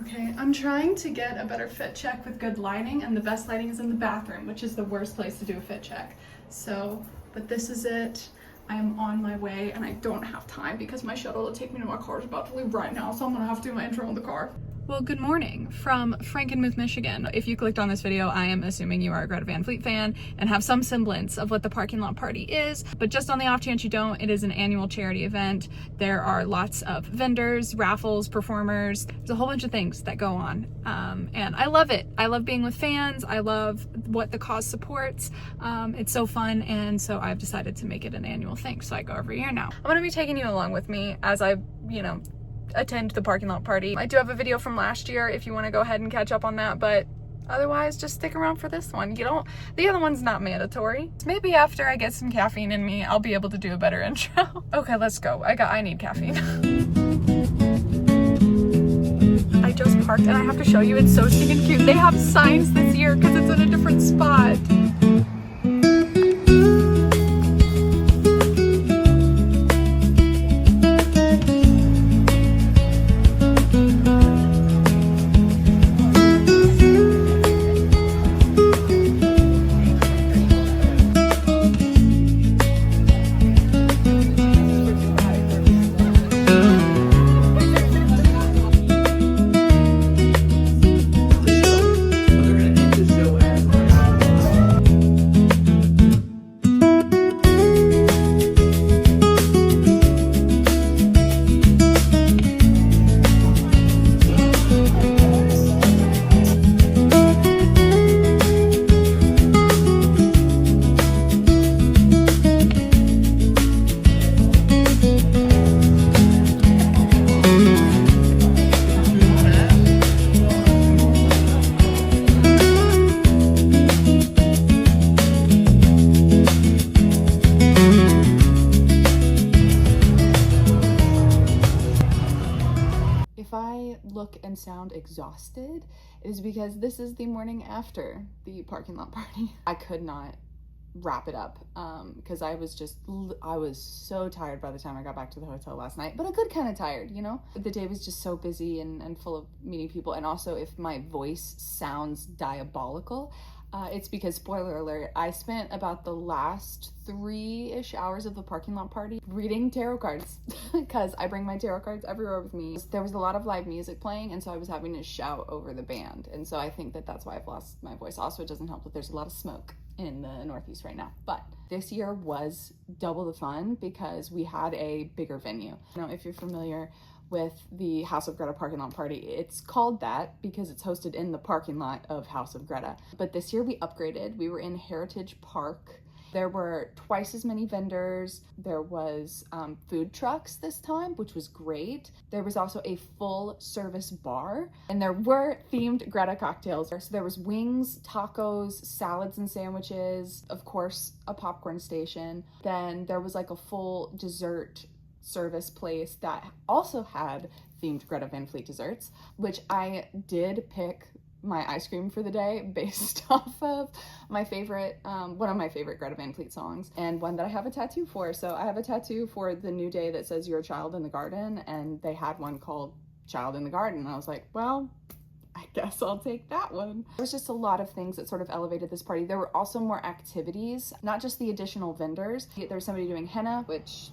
Okay, I'm trying to get a better fit check with good lighting, and the best lighting is in the bathroom, which is the worst place to do a fit check. So, but this is it. I am on my way, and I don't have time because my shuttle to take me to my car is about to leave right now, so I'm gonna have to do my intro in the car. Well, good morning from Frankenmuth, Michigan. If you clicked on this video, I am assuming you are a Greta Van Fleet fan and have some semblance of what the parking lot party is, but just on the off chance you don't, it is an annual charity event. There are lots of vendors, raffles, performers. There's a whole bunch of things that go on, and I love it. I love being with fans. I love what the cause supports. It's so fun, and so I've decided to make it an annual thing, so I go every year now. I'm gonna be taking you along with me as I, attend the parking lot party. I do have a video from last year if you want to go ahead and catch up on that, but otherwise just stick around for this one. The other one's not mandatory. Maybe after I get some caffeine in me, I'll be able to do a better intro. Okay, let's go. I need caffeine. I just parked and I have to show you, it's so stinking cute. They have signs this year because it's in a different spot. Look and sound exhausted is because this is the morning after the parking lot party. I could not wrap it up because I was so tired by the time I got back to the hotel last night, but a good kind of tired, The day was just so busy and full of meeting people, and also if my voice sounds diabolical, it's because, spoiler alert, I spent about the last 3-ish hours of the parking lot party reading tarot cards because I bring my tarot cards everywhere with me. There was a lot of live music playing, and so I was having to shout over the band, and so I think that's why I've lost my voice. Also, it doesn't help that there's a lot of smoke in the Northeast right now, but this year was double the fun because we had a bigger venue. If you're familiar with the House of Greta parking lot party, it's called that because it's hosted in the parking lot of Haus of Greta. But this year we upgraded. We were in Heritage Park. There were twice as many vendors. There was food trucks this time, which was great. There was also a full service bar, and there were themed Greta cocktails. So there was wings, tacos, salads and sandwiches, of course, a popcorn station. Then there was like a full dessert service place that also had themed Greta Van Fleet desserts, which I did pick my ice cream for the day based off of my favorite, one of my favorite Greta Van Fleet songs, and one that I have a tattoo for. So I have a tattoo for the new day that says "You're a child in the garden," and they had one called "Child in the Garden," and I was like, well, I guess I'll take that one. There was just a lot of things that sort of elevated this party. There were also more activities, not just the additional vendors. There was somebody doing henna, which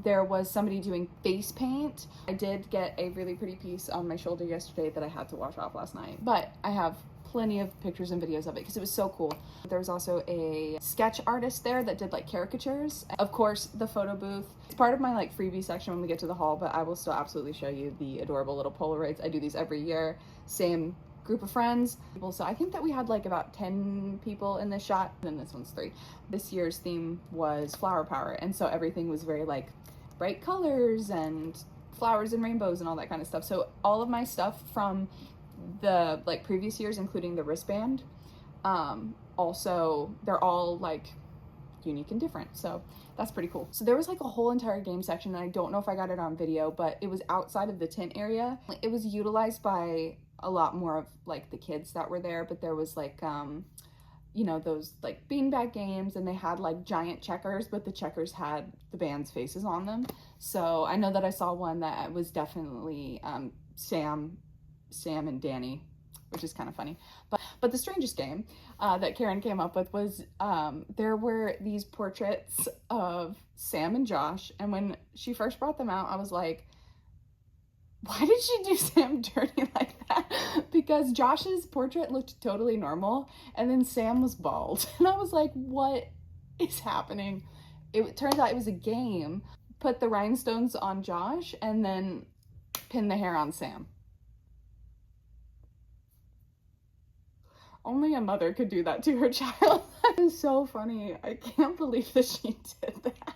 there was somebody doing face paint. I did get a really pretty piece on my shoulder yesterday that I had to wash off last night, but I have plenty of pictures and videos of it because it was so cool. There was also a sketch artist there that did like caricatures. Of course, the photo booth. It's part of my like freebie section when we get to the hall, but I will still absolutely show you the adorable little Polaroids. I do these every year. Same group of friends. So I think that we had like about 10 people in this shot, and this one's 3. This year's theme was flower power, and so everything was very like bright colors and flowers and rainbows and all that kind of stuff. So all of my stuff from the like previous years, including the wristband, also they're all like unique and different, so that's pretty cool. So there was like a whole entire game section, and I don't know if I got it on video, but it was outside of the tent area. It was utilized by a lot more of like the kids that were there, but there was like those like beanbag games, and they had like giant checkers, but the checkers had the band's faces on them. So I know that I saw one that was definitely Sam Sam and Danny, which is kind of funny. But the strangest game that Karen came up with was there were these portraits of Sam and Josh, and when she first brought them out, I was like, why did she do Sam dirty like that? Because Josh's portrait looked totally normal, and then Sam was bald. And I was like, what is happening? It turns out it was a game. Put the rhinestones on Josh, and then pin the hair on Sam. Only a mother could do that to her child. That is so funny. I can't believe that she did that.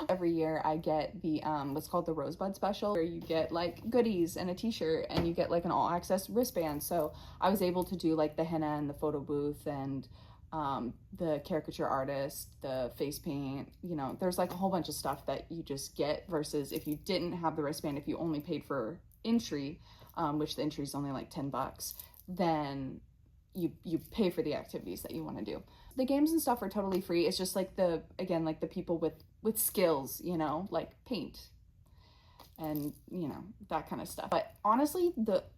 Every year I get the what's called the Rosebud special, where you get like goodies and a t-shirt, and you get like an all-access wristband. So I was able to do like the henna and the photo booth, and the caricature artist, the face paint, you know, there's like a whole bunch of stuff that you just get, versus if you didn't have the wristband, if you only paid for entry, which the entry is only like $10, then you pay for the activities that you want to do. The games and stuff are totally free. It's just like the people with skills, you know, like paint and, you know, that kind of stuff. But honestly,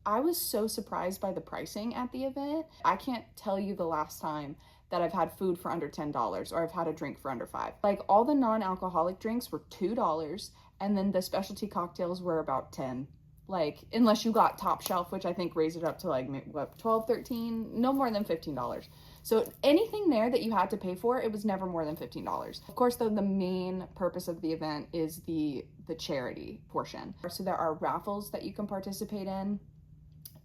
I was so surprised by the pricing at the event. I can't tell you the last time that I've had food for under $10 or I've had a drink for under $5. Like all the non-alcoholic drinks were $2, and then the specialty cocktails were about $10. Like, unless you got top shelf, which I think raised it up to like, what, $12, $13, no more than $15. So anything there that you had to pay for, it was never more than $15. Of course, though, the main purpose of the event is the charity portion. So there are raffles that you can participate in.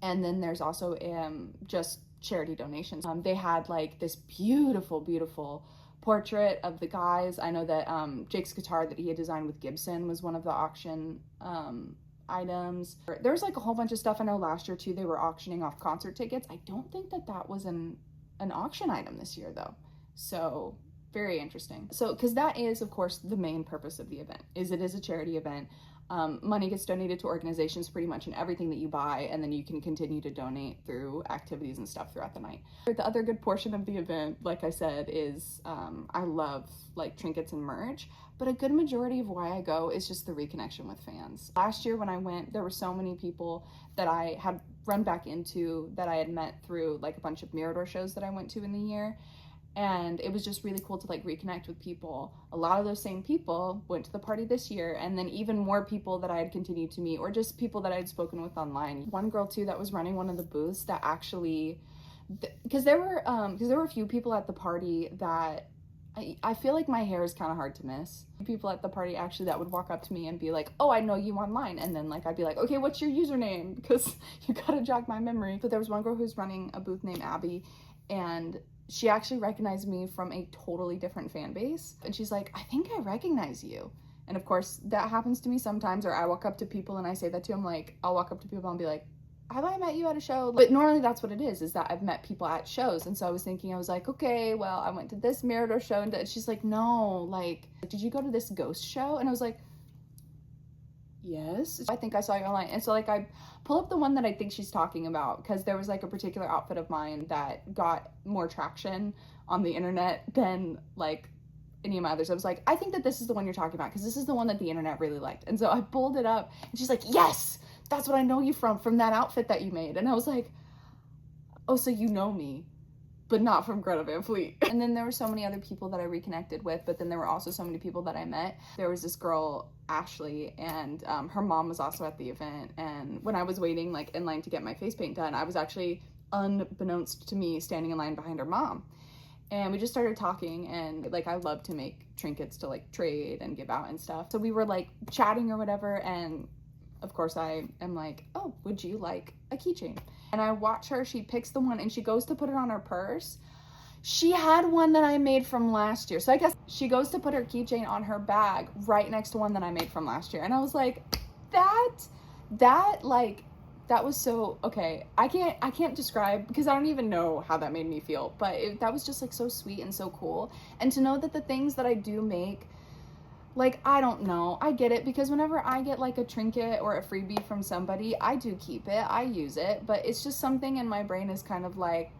And then there's also just charity donations. They had like this beautiful, beautiful portrait of the guys. I know that Jake's guitar that he had designed with Gibson was one of the auction items. There's like a whole bunch of stuff. I know last year too, they were auctioning off concert tickets. I don't think that was an auction item this year though. So very interesting. So, because that is of course the main purpose of the event, is it is a charity event. Money gets donated to organizations pretty much in everything that you buy, and then you can continue to donate through activities and stuff throughout the night. The other good portion of the event, like I said, is I love like trinkets and merch, but a good majority of why I go is just the reconnection with fans. Last year when I went, there were so many people that I had run back into that I had met through like a bunch of Mirador shows that I went to in the year. And it was just really cool to like reconnect with people. A lot of those same people went to the party this year, and then even more people that I had continued to meet, or just people that I had spoken with online. One girl too that was running one of the booths that actually, because there were a few people at the party that I feel like my hair is kind of hard to miss. People at the party actually that would walk up to me and be like, oh, I know you online. And then like I'd be like, okay, what's your username? Because you gotta jog my memory. But there was one girl who's running a booth named Abby, and she actually recognized me from a totally different fan base. And she's like, I think I recognize you. And of course that happens to me sometimes, or I walk up to people and I say that to them. Like I'll walk up to people and be like, have I met you at a show? But normally that's what it is that I've met people at shows. And so I was thinking, I was like, okay, well, I went to this Mirador show, and she's like, no, like, did you go to this ghost show? And I was like, yes, I think I saw you online. And so like I pull up the one that I think she's talking about, because there was like a particular outfit of mine that got more traction on the internet than like any of my others. I was like, I think that this is the one you're talking about, because this is the one that the internet really liked. And so I pulled it up, and she's like, yes, that's what I know you from that outfit that you made. And I was like, oh, so you know me, but not from Greta Van Fleet. And then there were so many other people that I reconnected with, but then there were also so many people that I met. There was this girl, Ashley, and her mom was also at the event. And when I was waiting like in line to get my face paint done, I was actually, unbeknownst to me, standing in line behind her mom. And we just started talking, and like I love to make trinkets to like trade and give out and stuff. So we were like chatting or whatever, and of course I am like, oh, would you like a keychain? And I watch her, she picks the one and she goes to put it on her purse. She had one that I made from last year. So I guess she goes to put her keychain on her bag right next to one that I made from last year. And I was like, that was so, okay. I can't describe, because I don't even know how that made me feel, but that was just like so sweet and so cool. And to know that the things that I do make, like, I don't know, I get it, because whenever I get like a trinket or a freebie from somebody, I do keep it, I use it, but it's just something in my brain is kind of like,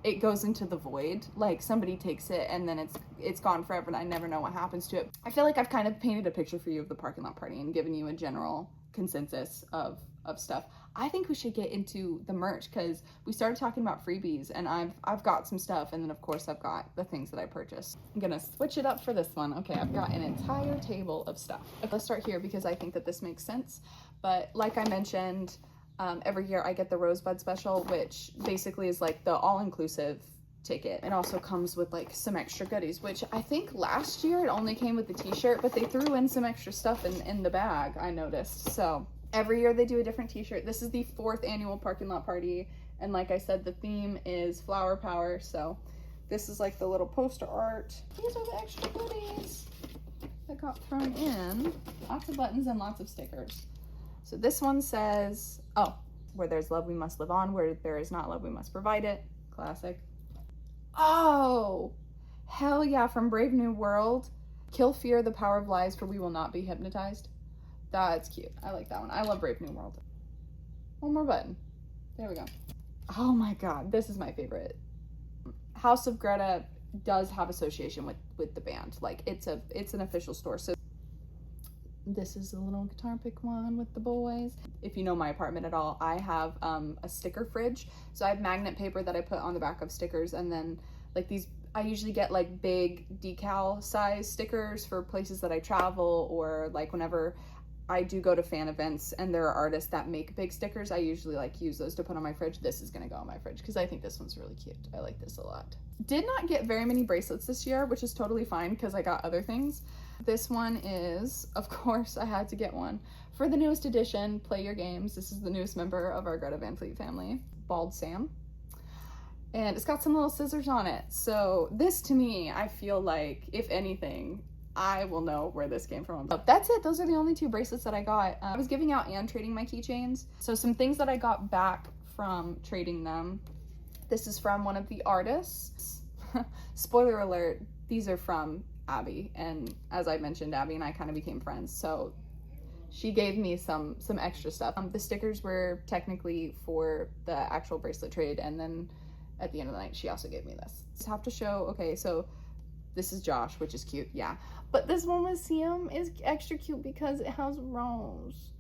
it goes into the void. Like somebody takes it and then it's gone forever, and I never know what happens to it. I feel like I've kind of painted a picture for you of the parking lot party and given you a general consensus of stuff. I think we should get into the merch because we started talking about freebies, and I've got some stuff, and then of course I've got the things that I purchased. I'm gonna switch it up for this one. Okay, I've got an entire table of stuff. Let's start here because I think that this makes sense. But like I mentioned, every year I get the Rosebud special, which basically is like the all-inclusive ticket. It also comes with like some extra goodies, which I think last year it only came with the t-shirt, but they threw in some extra stuff in the bag, I noticed. So every year they do a different t-shirt. This is the 4th annual parking lot party, and like I said, the theme is flower power. So this is like the little poster art. These are the extra goodies that got thrown in. Lots of buttons and lots of stickers. So this one says, oh, where there's love we must live on, where there is not love we must provide it. Classic. Oh, hell yeah, from Brave New World. Kill fear, the power of lies, for we will not be hypnotized. That's cute. I like that one. I love Brave New World. One more button. There we go. Oh my god, this is my favorite. House of Greta does have association with the band. Like, it's an official store. So this is a little guitar pick one with the boys. If you know my apartment at all, I have a sticker fridge. So I have magnet paper that I put on the back of stickers, and then like these, I usually get like big decal size stickers for places that I travel, or like whenever I do go to fan events and there are artists that make big stickers, I usually like use those to put on my fridge. This is gonna go on my fridge because I think this one's really cute. I like this a lot. Did not get very many bracelets this year, which is totally fine because I got other things. This one is, of course, I had to get one for the newest edition, Play Your Games. This is the newest member of our Greta Van Fleet family, Bald Sam. And it's got some little scissors on it. So this, to me, I feel like, if anything, I will know where this came from. But that's it. Those are the only 2 bracelets that I got. I was giving out and trading my keychains. So some things that I got back from trading them. This is from one of the artists. Spoiler alert, these are from Abby. And as I mentioned, Abby and I kind of became friends. So she gave me some extra stuff. The stickers were technically for the actual bracelet trade. And then at the end of the night, she also gave me this. Just have to show, okay, so this is Josh, which is cute, yeah. But this one with Sam is extra cute because it has Rosie's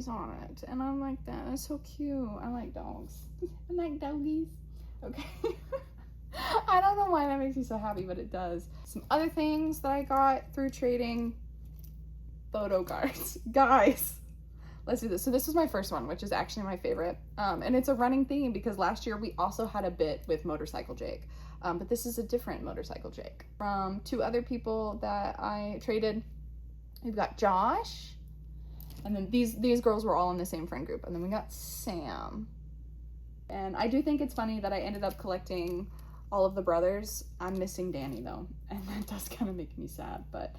on it. And I'm like, that is so cute. I like dogs. I like doggies. Okay. I don't know why that makes me so happy, but it does. Some other things that I got through trading. Photo cards. Guys, let's do this. So this was my first one, which is actually my favorite. And it's a running theme because last year we also had a bit with Motorcycle Jake. But this is a different Motorcycle Jake. From 2 other people that I traded, we've got Josh, and then these girls were all in the same friend group, and then we got Sam. And I do think it's funny that I ended up collecting all of the brothers. I'm missing Danny though, and that does kind of make me sad, but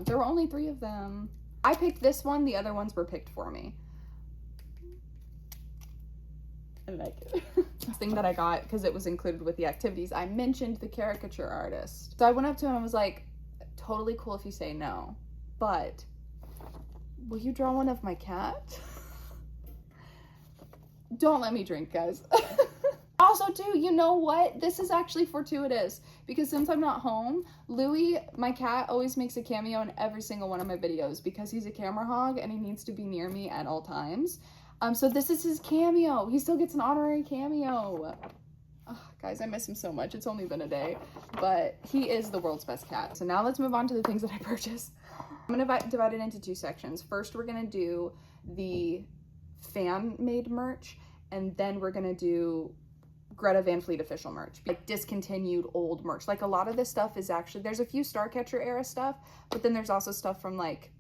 there were only 3 of them. I picked this one, the other ones were picked for me. I like it. This thing that I got, because it was included with the activities, I mentioned the caricature artist. So I went up to him and was like, totally cool if you say no, but will you draw one of my cat? Don't let me drink, guys. Also, too, you know what? This is actually fortuitous because since I'm not home, Louie, my cat, always makes a cameo in every single one of my videos because he's a camera hog and he needs to be near me at all times. So this is his cameo. He still gets an honorary cameo. Oh, guys, I miss him so much. It's only been a day, but he is the world's best cat. So now let's move on to the things that I purchased. I'm gonna divide it into 2 sections. First, we're gonna do the fan-made merch, and then we're gonna do Greta Van Fleet official merch, like discontinued old merch. Like a lot of this stuff is actually, there's a few Starcatcher era stuff, but then there's also stuff from like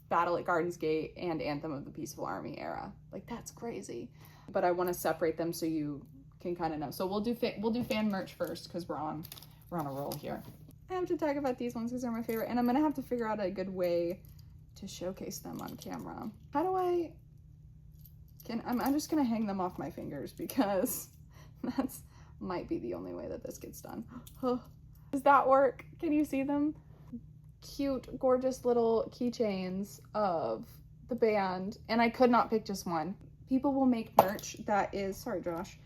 Battle at Garden's Gate and Anthem of the Peaceful Army era. Like that's crazy. But I want to separate them so you can kind of know. So we'll do fan merch first because we're on a roll here. I have to talk about these ones because they're my favorite, and I'm gonna have to figure out a good way to showcase them on camera. How do I'm just gonna hang them off my fingers because that's might be the only way that this gets done. Does that work? Can you see them? Cute, gorgeous little keychains of the band, and I could not pick just one. People will make merch that is, sorry Josh,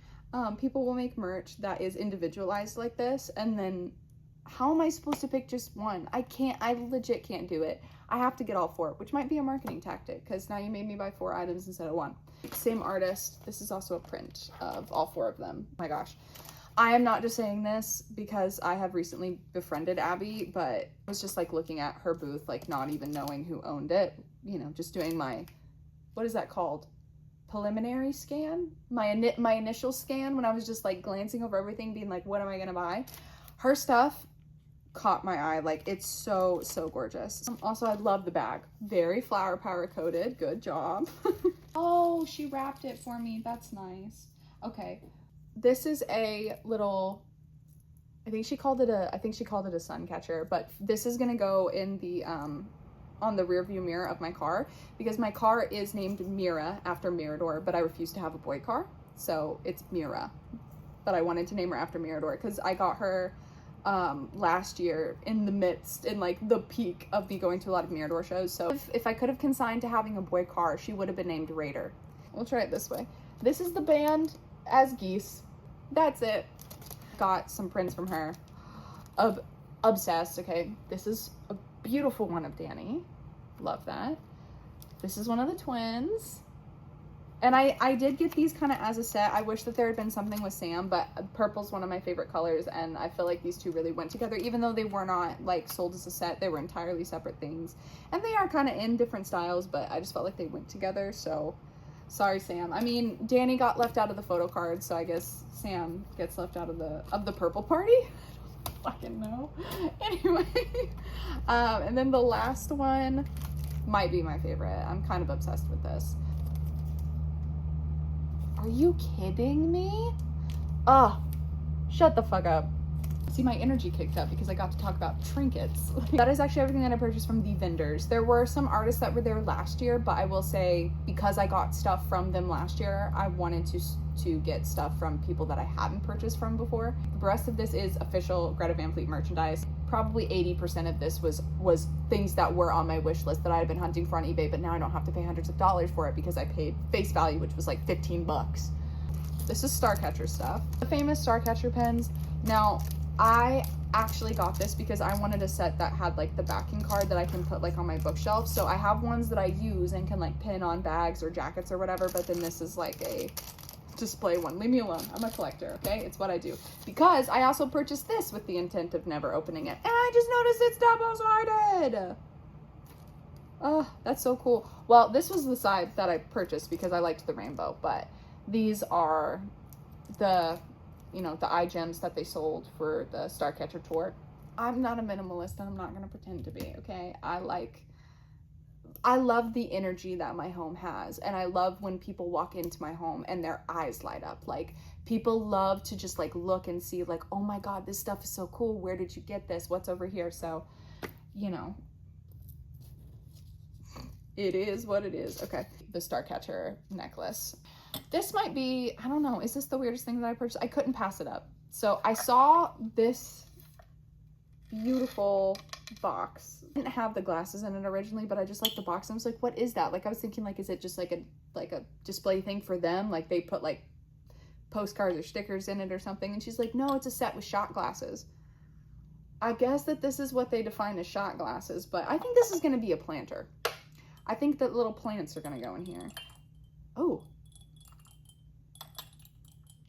people will make merch that is individualized like this, and then how am I supposed to pick just one? I legit can't do it. I have to get all 4, which might be a marketing tactic because now you made me buy 4 items instead of 1. Same artist. This is also a print of all 4 of them. Oh my gosh. I am not just saying this because I have recently befriended Abby, but I was just like looking at her booth, like not even knowing who owned it, you know, just doing my, what is that called? Preliminary scan? My initial scan when I was just like glancing over everything, being like, what am I gonna buy? Her stuff caught my eye. Like, it's so gorgeous. Also, I love the bag. Very flower power coated. Good job. Oh, she wrapped it for me. That's nice. Okay. This is a little, I think she called it a sun catcher, but this is gonna go in the on the rear view mirror of my car because my car is named Mira after Mirador, but I refuse to have a boy car, so it's Mira. But I wanted to name her after Mirador because I got her last year in like the peak of me going to a lot of Mirador shows. So if I could have consigned to having a boy car, she would have been named Raider. We'll try it this way. This is the band as geese. That's it. Got some prints from her. Obsessed. Okay, this is a beautiful one of Danny. Love that. This is one of the twins. And I did get these kind of as a set. I wish that there had been something with Sam, but purple's one of my favorite colors, and I feel like these two really went together. Even though they were not like sold as a set, they were entirely separate things. And they are kind of in different styles, but I just felt like they went together, so sorry, Sam. I mean, Danny got left out of the photo card, so I guess Sam gets left out of the purple party. I don't fucking know. Anyway, and then the last one might be my favorite. I'm kind of obsessed with this. Are you kidding me? Oh, shut the fuck up. See, my energy kicked up because I got to talk about trinkets. That is actually everything that I purchased from the vendors. There were some artists that were there last year, but I will say because I got stuff from them last year, I wanted to get stuff from people that I hadn't purchased from before. The rest of this is official Greta Van Fleet merchandise. Probably 80% of this was things that were on my wish list that I had been hunting for on eBay, but now I don't have to pay hundreds of dollars for it because I paid face value, which was like 15 bucks. This is Starcatcher stuff. The famous Starcatcher pens. Now, I actually got this because I wanted a set that had like the backing card that I can put like on my bookshelf. So I have ones that I use and can like pin on bags or jackets or whatever, but then this is like a display one. Leave me alone. I'm a collector, okay? It's what I do. Because I also purchased this with the intent of never opening it. And I just noticed it's double-sided. Oh, that's so cool. Well, this was the side that I purchased because I liked the rainbow, but these are the, you know, the eye gems that they sold for the Starcatcher tour. I'm not a minimalist and I'm not going to pretend to be, okay? I love the energy that my home has, and I love when people walk into my home and their eyes light up. Like, people love to just like look and see like, oh my God, this stuff is so cool. Where did you get this? What's over here? So, you know, it is what it is. Okay, the Starcatcher necklace. This might be, I don't know, is this the weirdest thing that I purchased? I couldn't pass it up. So I saw this beautiful box. I didn't have the glasses in it originally, but I just liked the box. And I was like, what is that? Like, I was thinking like, is it just like a display thing for them? Like they put like postcards or stickers in it or something. And she's like, no, it's a set with shot glasses. I guess that this is what they define as shot glasses, but I think this is going to be a planter. I think that little plants are going to go in here. Oh,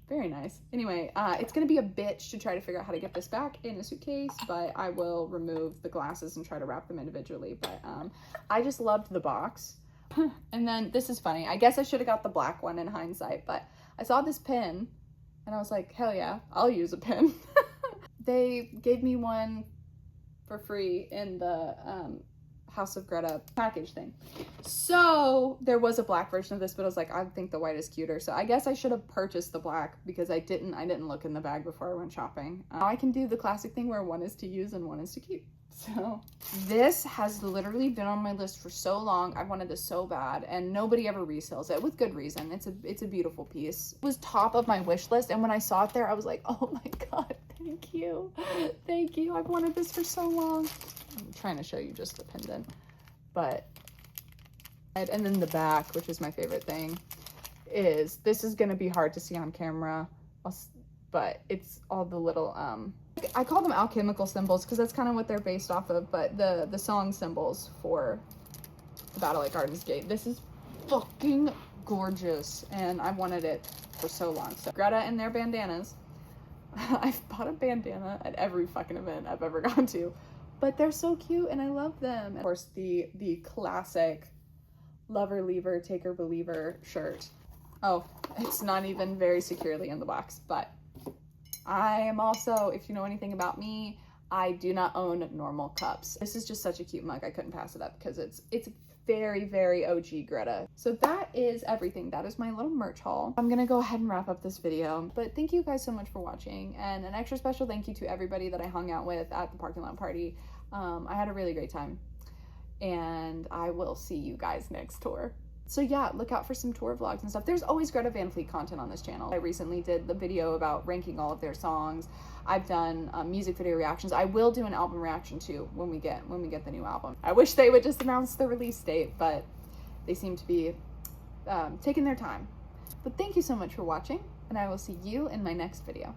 very nice. Anyway, it's gonna be a bitch to try to figure out how to get this back in a suitcase, but I will remove the glasses and try to wrap them individually. But I just loved the box. And then this is funny. I guess I should have got the black one in hindsight, but I saw this pin and I was like, hell yeah, I'll use a pin. They gave me one for free in the House of Greta package thing. So there was a black version of this, but I was like, I think the white is cuter. So I guess I should have purchased the black because I didn't look in the bag before I went shopping. Now I can do the classic thing where one is to use and one is to keep. So this has literally been on my list for so long. I wanted this so bad and nobody ever resells it with good reason. It's a beautiful piece. It was top of my wish list. And when I saw it there, I was like, oh my God, thank you. Thank you. I've wanted this for so long. I'm trying to show you just the pendant, but, and then the back, which is my favorite thing, this is going to be hard to see on camera, but it's all the little I call them alchemical symbols because that's kind of what they're based off of, but the song symbols for the Battle at Garden's Gate. This is fucking gorgeous, and I've wanted it for so long. So Greta and their bandanas. I've bought a bandana at every fucking event I've ever gone to, but they're so cute and I love them. Of course, the classic lover leaver taker believer shirt. Oh, it's not even very securely in the box, but I am also, if you know anything about me, I do not own normal cups. This is just such a cute mug. I couldn't pass it up because it's very, very OG Greta. So that is everything. That is my little merch haul. I'm gonna go ahead and wrap up this video, but thank you guys so much for watching, and an extra special thank you to everybody that I hung out with at the parking lot party. I had a really great time, and I will see you guys next tour. So yeah, look out for some tour vlogs and stuff. There's always Greta Van Fleet content on this channel. I recently did the video about ranking all of their songs. I've done music video reactions. I will do an album reaction too when we get the new album. I wish they would just announce the release date, but they seem to be taking their time. But thank you so much for watching, and I will see you in my next video.